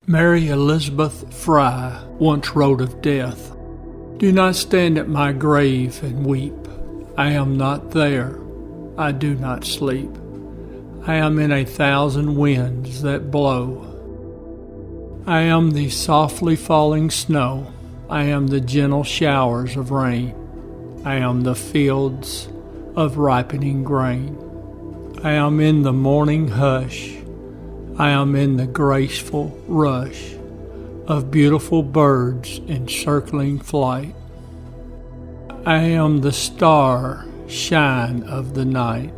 Mary Elizabeth Fry once wrote of death, "Do not stand at my grave and weep. I am not there. I do not sleep. I am in 1,000 winds that blow. I am the softly falling snow. I am the gentle showers of rain. I am the fields of ripening grain. I am in the morning hush. I am in the graceful rush of beautiful birds in circling flight. I am the star shine of the night.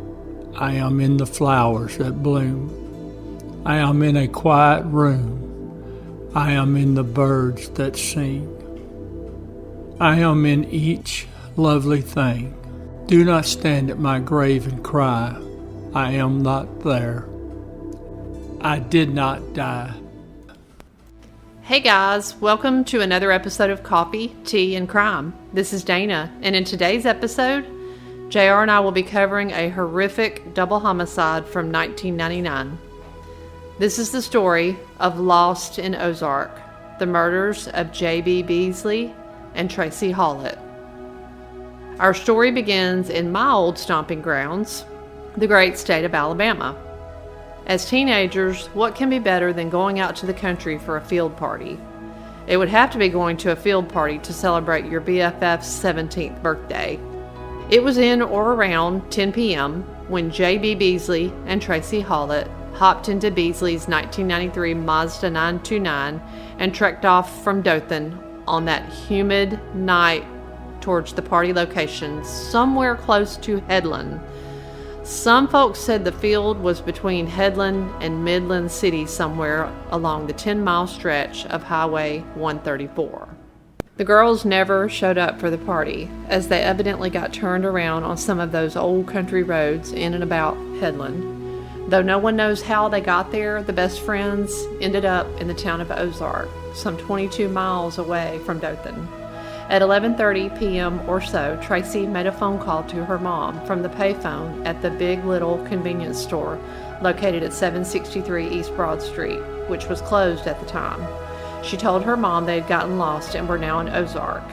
I am in the flowers that bloom. I am in a quiet room. I am in the birds that sing. I am in each lovely thing. Do not stand at my grave and cry, I am not there. I did not die." Hey guys, welcome to another episode of Coffee, Tea, and Crime. This is Dana, and in today's episode, JR and I will be covering a horrific double homicide from 1999. This is the story of Lost in Ozark, the murders of J.B. Beasley and Tracie Hawlett. Our story begins in my old stomping grounds, the great state of Alabama. As teenagers, what can be better than going out to the country for a field party? It would have to be going to a field party to celebrate your BFF's 17th birthday. It was in or around 10 p.m. when J.B. Beasley and Tracie Hawlett hopped into Beasley's 1993 Mazda 929 and trekked off from Dothan on that humid night towards the party location somewhere close to Headland. Some folks said the field was between Headland and Midland City, somewhere along the 10-mile stretch of Highway 134. The girls never showed up for the party, as they evidently got turned around on some of those old country roads in and about Headland. Though no one knows how they got there, the best friends ended up in the town of Ozark, some 22 miles away from Dothan. At 11:30 p.m. or so, Tracie made a phone call to her mom from the payphone at the Big Little convenience store located at 763 East Broad Street, which was closed at the time. She told her mom they had gotten lost and were now in Ozark.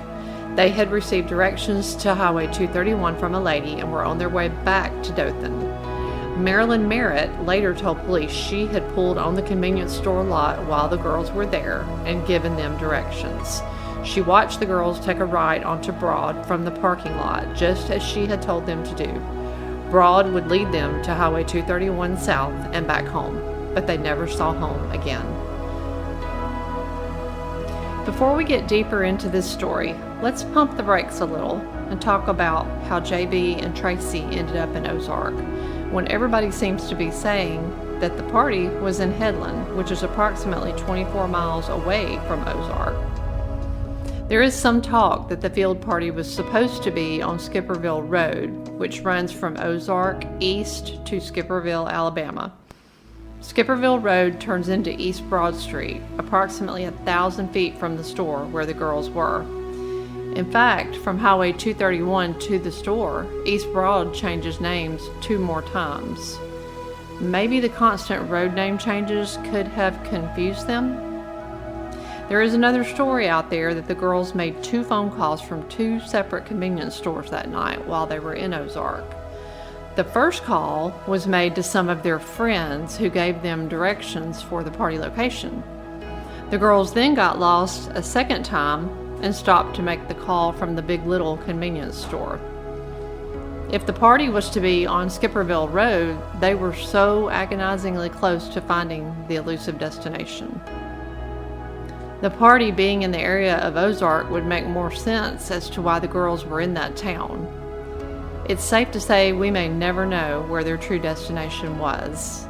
They had received directions to Highway 231 from a lady and were on their way back to Dothan. Marilyn Merritt later told police she had pulled on the convenience store lot while the girls were there and given them directions. She watched the girls take a ride onto Broad from the parking lot, just as she had told them to do. Broad would lead them to Highway 231 South and back home, but they never saw home again. Before we get deeper into this story, let's pump the brakes a little and talk about how JB and Tracie ended up in Ozark, when everybody seems to be saying that the party was in Headland, which is approximately 24 miles away from Ozark. There is some talk that the field party was supposed to be on Skipperville Road, which runs from Ozark east to Skipperville, Alabama. Skipperville Road turns into East Broad Street, approximately 1,000 feet from the store where the girls were. In fact, from Highway 231 to the store, East Broad changes names 2 more times. Maybe the constant road name changes could have confused them? There is another story out there that the girls made 2 phone calls from 2 separate convenience stores that night while they were in Ozark. The first call was made to some of their friends who gave them directions for the party location. The girls then got lost a second time and stopped to make the call from the Big Little convenience store. If the party was to be on Skipperville Road, they were so agonizingly close to finding the elusive destination. The party being in the area of Ozark would make more sense as to why the girls were in that town. It's safe to say we may never know where their true destination was.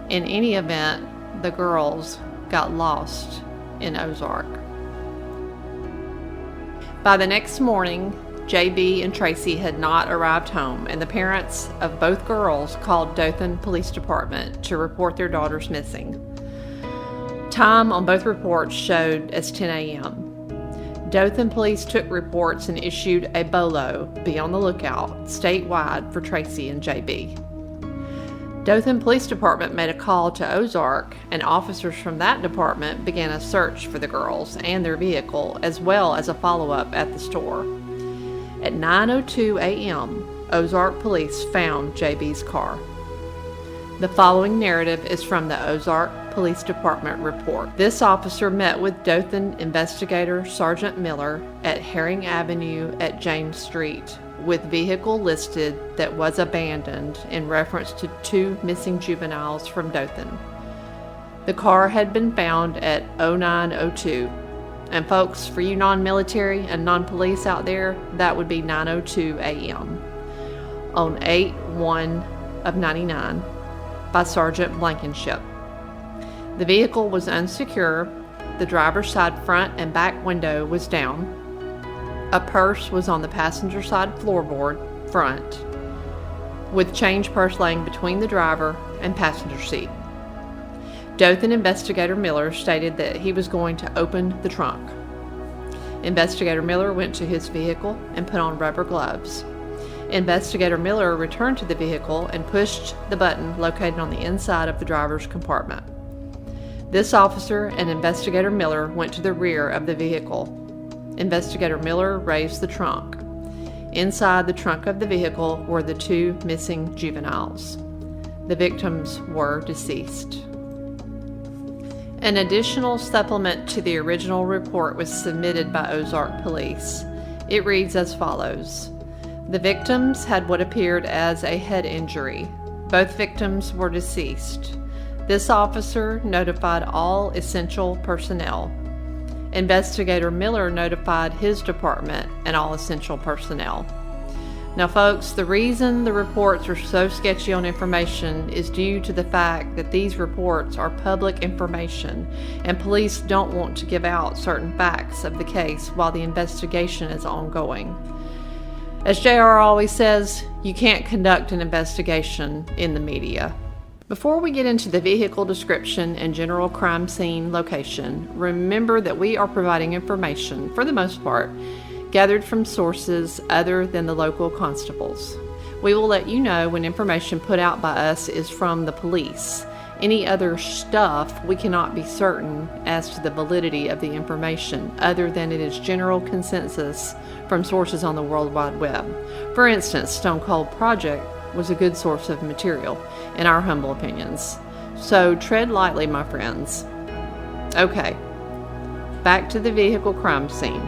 In any event, the girls got lost in Ozark. By the next morning, JB and Tracie had not arrived home, and the parents of both girls called Dothan Police Department to report their daughters missing. Time on both reports showed as 10 a.m. Dothan police took reports and issued a BOLO, be on the lookout, statewide for Tracie and JB. Dothan Police Department made a call to Ozark, and officers from that department began a search for the girls and their vehicle, as well as a follow-up at the store. At 9:02 a.m., Ozark police found JB's car. The following narrative is from the Ozark Police Department report. This officer met with Dothan investigator Sergeant Miller at Herring Avenue at James Street with vehicle listed that was abandoned in reference to 2 missing juveniles from Dothan. The car had been found at 09:02. And folks, for you non-military and non-police out there, that would be 9:02 a.m. on 8/1 of 99 by Sergeant Blankenship. The vehicle was unsecure. The driver's side front and back window was down. A purse was on the passenger side floorboard front, with change purse laying between the driver and passenger seat. Dothan investigator Miller stated that he was going to open the trunk. Investigator Miller went to his vehicle and put on rubber gloves. Investigator Miller returned to the vehicle and pushed the button located on the inside of the driver's compartment. This officer and Investigator Miller went to the rear of the vehicle. Investigator Miller raised the trunk. Inside the trunk of the vehicle were the 2 missing juveniles. The victims were deceased. An additional supplement to the original report was submitted by Ozark Police. It reads as follows. The victims had what appeared as a head injury. Both victims were deceased. This officer notified all essential personnel. Investigator Miller notified his department and all essential personnel. Now folks, the reason the reports are so sketchy on information is due to the fact that these reports are public information and police don't want to give out certain facts of the case while the investigation is ongoing. As JR always says, you can't conduct an investigation in the media. Before we get into the vehicle description and general crime scene location, remember that we are providing information, for the most part, gathered from sources other than the local constables. We will let you know when information put out by us is from the police. Any other stuff, we cannot be certain as to the validity of the information, other than it is general consensus from sources on the World Wide Web. For instance, Stone Cold Project was a good source of material, in our humble opinions. So tread lightly, my friends. Okay, back to the vehicle crime scene.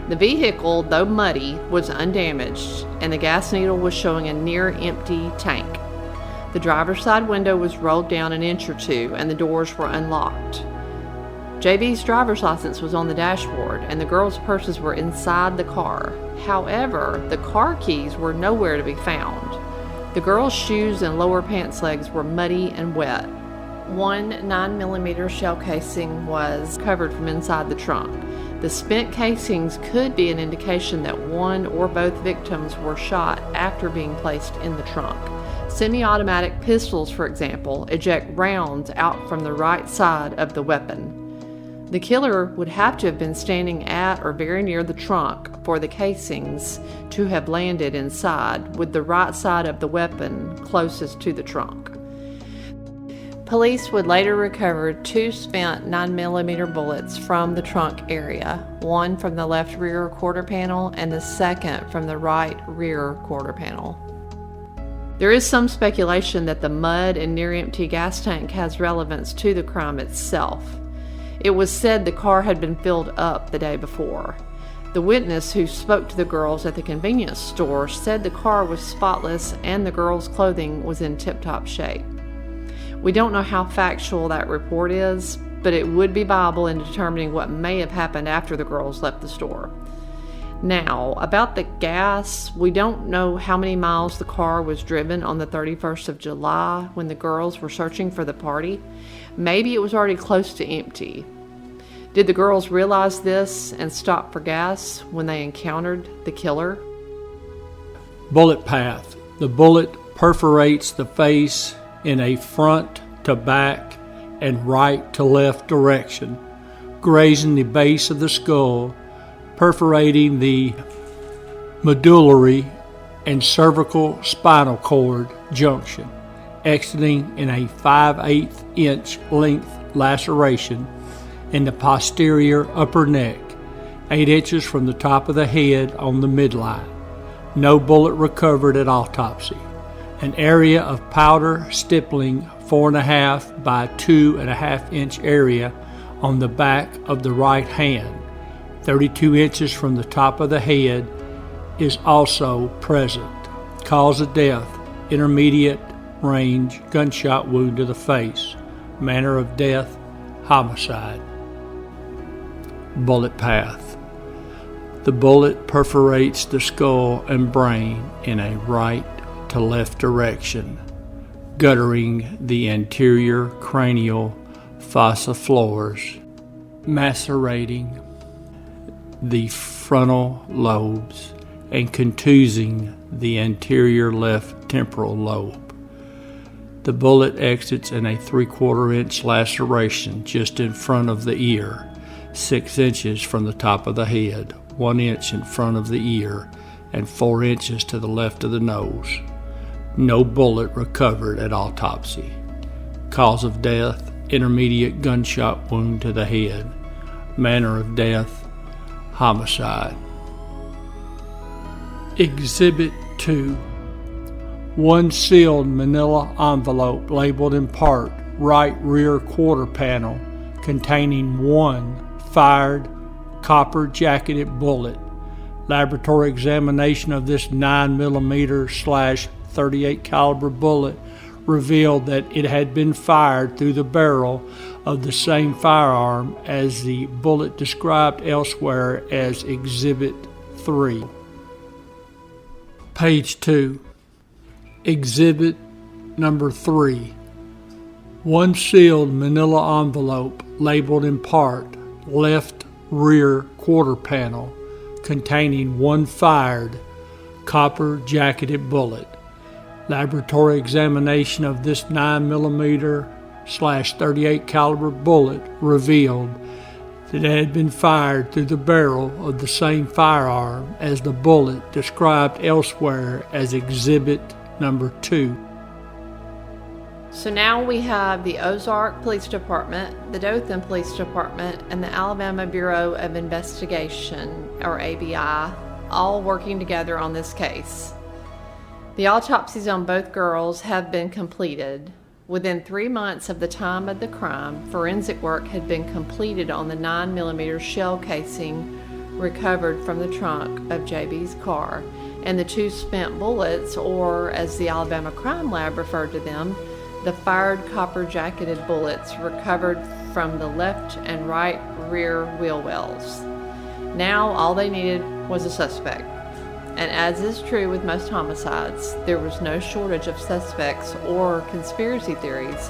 The vehicle, though muddy, was undamaged, and the gas needle was showing a near-empty tank. The driver's side window was rolled down an inch or 2, and the doors were unlocked. JB's driver's license was on the dashboard, and the girls' purses were inside the car. However, the car keys were nowhere to be found. The girls' shoes and lower pants legs were muddy and wet. One 9mm shell casing was covered from inside the trunk. The spent casings could be an indication that one or both victims were shot after being placed in the trunk. Semi-automatic pistols, for example, eject rounds out from the right side of the weapon. The killer would have to have been standing at or very near the trunk for the casings to have landed inside, with the right side of the weapon closest to the trunk. Police would later recover 2 spent 9mm bullets from the trunk area, one from the left rear quarter panel and the second from the right rear quarter panel. There is some speculation that the mud and near-empty gas tank has relevance to the crime itself. It was said the car had been filled up the day before. The witness who spoke to the girls at the convenience store said the car was spotless and the girls' clothing was in tip-top shape. We don't know how factual that report is, but it would be viable in determining what may have happened after the girls left the store. Now, about the gas, we don't know how many miles the car was driven on the 31st of July when the girls were searching for the party. Maybe it was already close to empty. Did the girls realize this and stop for gas when they encountered the killer? Bullet path. The bullet perforates the face in a front to back and right to left direction, grazing the base of the skull, perforating the medullary and cervical spinal cord junction, exiting in a 5/8 inch length laceration in the posterior upper neck, 8 inches from the top of the head on the midline. No bullet recovered at autopsy. An area of powder stippling 4.5 by 2.5 inch area on the back of the right hand, 32 inches from the top of the head, is also present. Cause of death, intermediate range gunshot wound to the face. Manner of death, homicide. Bullet path. The bullet perforates the skull and brain in a right to left direction, guttering the anterior cranial fossa floors, macerating the frontal lobes, and contusing the anterior left temporal lobe. The bullet exits in a 3/4 inch laceration just in front of the ear, 6 inches from the top of the head, 1 inch in front of the ear, and 4 inches to the left of the nose. No bullet recovered at autopsy. Cause of death, intermediate gunshot wound to the head. Manner of death, homicide. Exhibit 2. One sealed manila envelope labeled in part right rear quarter panel containing one fired copper jacketed bullet. Laboratory examination of this 9mm/38 caliber bullet revealed that it had been fired through the barrel of the same firearm as the bullet described elsewhere as Exhibit 3. Page 2. Exhibit number 3. One sealed manila envelope labeled in part left rear quarter panel containing one fired copper jacketed bullet. Laboratory examination of this 9mm/38 caliber bullet revealed that it had been fired through the barrel of the same firearm as the bullet described elsewhere as Exhibit number 2. So now we have the Ozark Police Department, the Dothan Police Department, and the Alabama Bureau of Investigation, or ABI, all working together on this case. The autopsies on both girls have been completed. Within 3 months of the time of the crime, forensic work had been completed on the 9mm shell casing recovered from the trunk of JB's car, and the 2 spent bullets, or as the Alabama Crime Lab referred to them, the fired copper jacketed bullets recovered from the left and right rear wheel wells. Now all they needed was a suspect. And as is true with most homicides, there was no shortage of suspects or conspiracy theories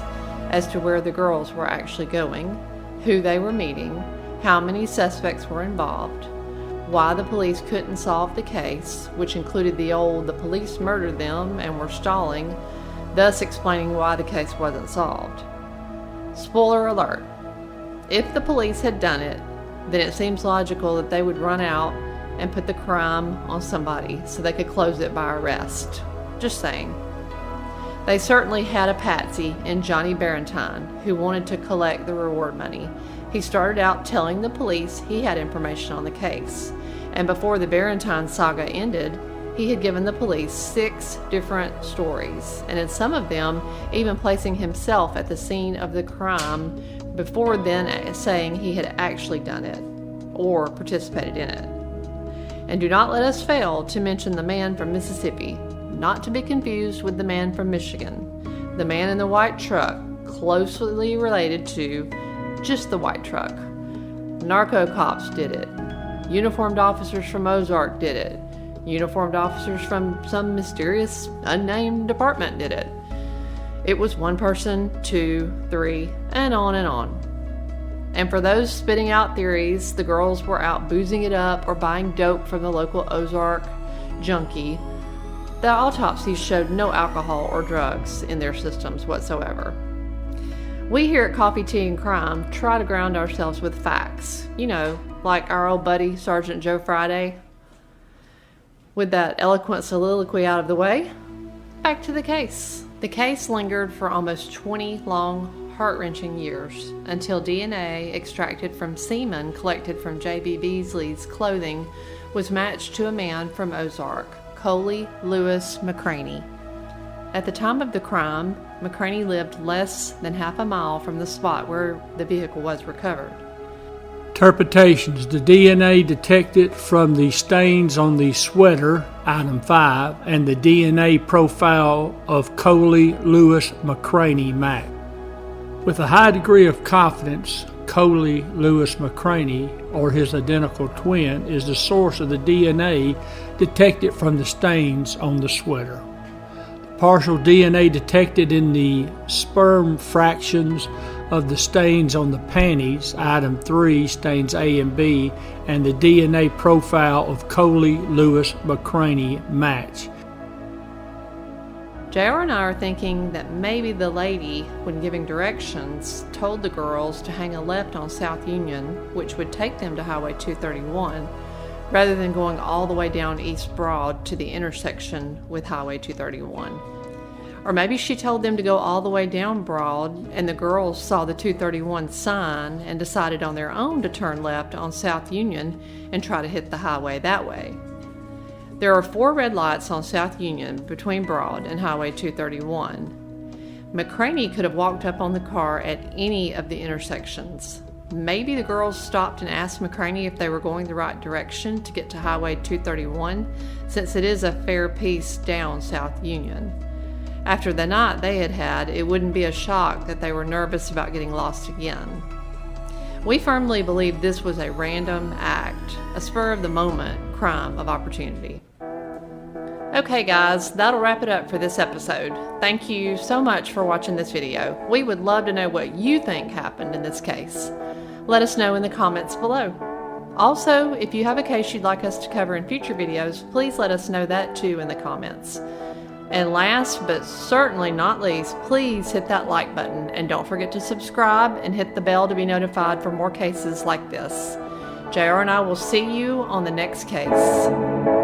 as to where the girls were actually going, who they were meeting, how many suspects were involved, why the police couldn't solve the case, which included the police murdered them and were stalling, thus explaining why the case wasn't solved. Spoiler alert, if the police had done it, then it seems logical that they would run out and put the crime on somebody so they could close it by arrest. Just saying. They certainly had a patsy in Johnny Barentine who wanted to collect the reward money. He started out telling the police he had information on the case, and before the Barentine saga ended, he had given the police 6 different stories, and in some of them even placing himself at the scene of the crime before then saying he had actually done it or participated in it. And do not let us fail to mention the man from Mississippi, not to be confused with the man from Michigan. The man in the white truck, closely related to just the white truck. Narco cops did it. Uniformed officers from Ozark did it. Uniformed officers from some mysterious, unnamed department did it. It was one person, 2, 3, and on and on. And for those spitting out theories, the girls were out boozing it up or buying dope from the local Ozark junkie. The autopsies showed no alcohol or drugs in their systems whatsoever. We here at Coffee, Tea, and Crime try to ground ourselves with facts. You know, like our old buddy, Sergeant Joe Friday. With that eloquent soliloquy out of the way, back to the case. The case lingered for almost 20 long, heart-wrenching years until DNA extracted from semen collected from J.B. Beasley's clothing was matched to a man from Ozark, Coley Lewis McCraney. At the time of the crime, McCraney lived less than half a mile from the spot where the vehicle was recovered. Interpretations. The DNA detected from the stains on the sweater, item 5, and the DNA profile of Coley Lewis McCraney matched. With a high degree of confidence, Coley Lewis McCraney, or his identical twin, is the source of the DNA detected from the stains on the sweater. The partial DNA detected in the sperm fractions of the stains on the panties, item 3, stains A and B, and the DNA profile of Coley Lewis McCraney match. JR and I are thinking that maybe the lady, when giving directions, told the girls to hang a left on South Union, which would take them to Highway 231, rather than going all the way down East Broad to the intersection with Highway 231. Or maybe she told them to go all the way down Broad, and the girls saw the 231 sign and decided on their own to turn left on South Union and try to hit the highway that way. There are 4 red lights on South Union between Broad and Highway 231. McCraney could have walked up on the car at any of the intersections. Maybe the girls stopped and asked McCraney if they were going the right direction to get to Highway 231, since it is a fair piece down South Union. After the night they had had, it wouldn't be a shock that they were nervous about getting lost again. We firmly believe this was a random act, a spur-of-the-moment crime of opportunity. Okay guys, that'll wrap it up for this episode. Thank you so much for watching this video. We would love to know what you think happened in this case. Let us know in the comments below. Also, if you have a case you'd like us to cover in future videos, please let us know that too in the comments. And last but certainly not least, please hit that like button and don't forget to subscribe and hit the bell to be notified for more cases like this. JR and I will see you on the next case.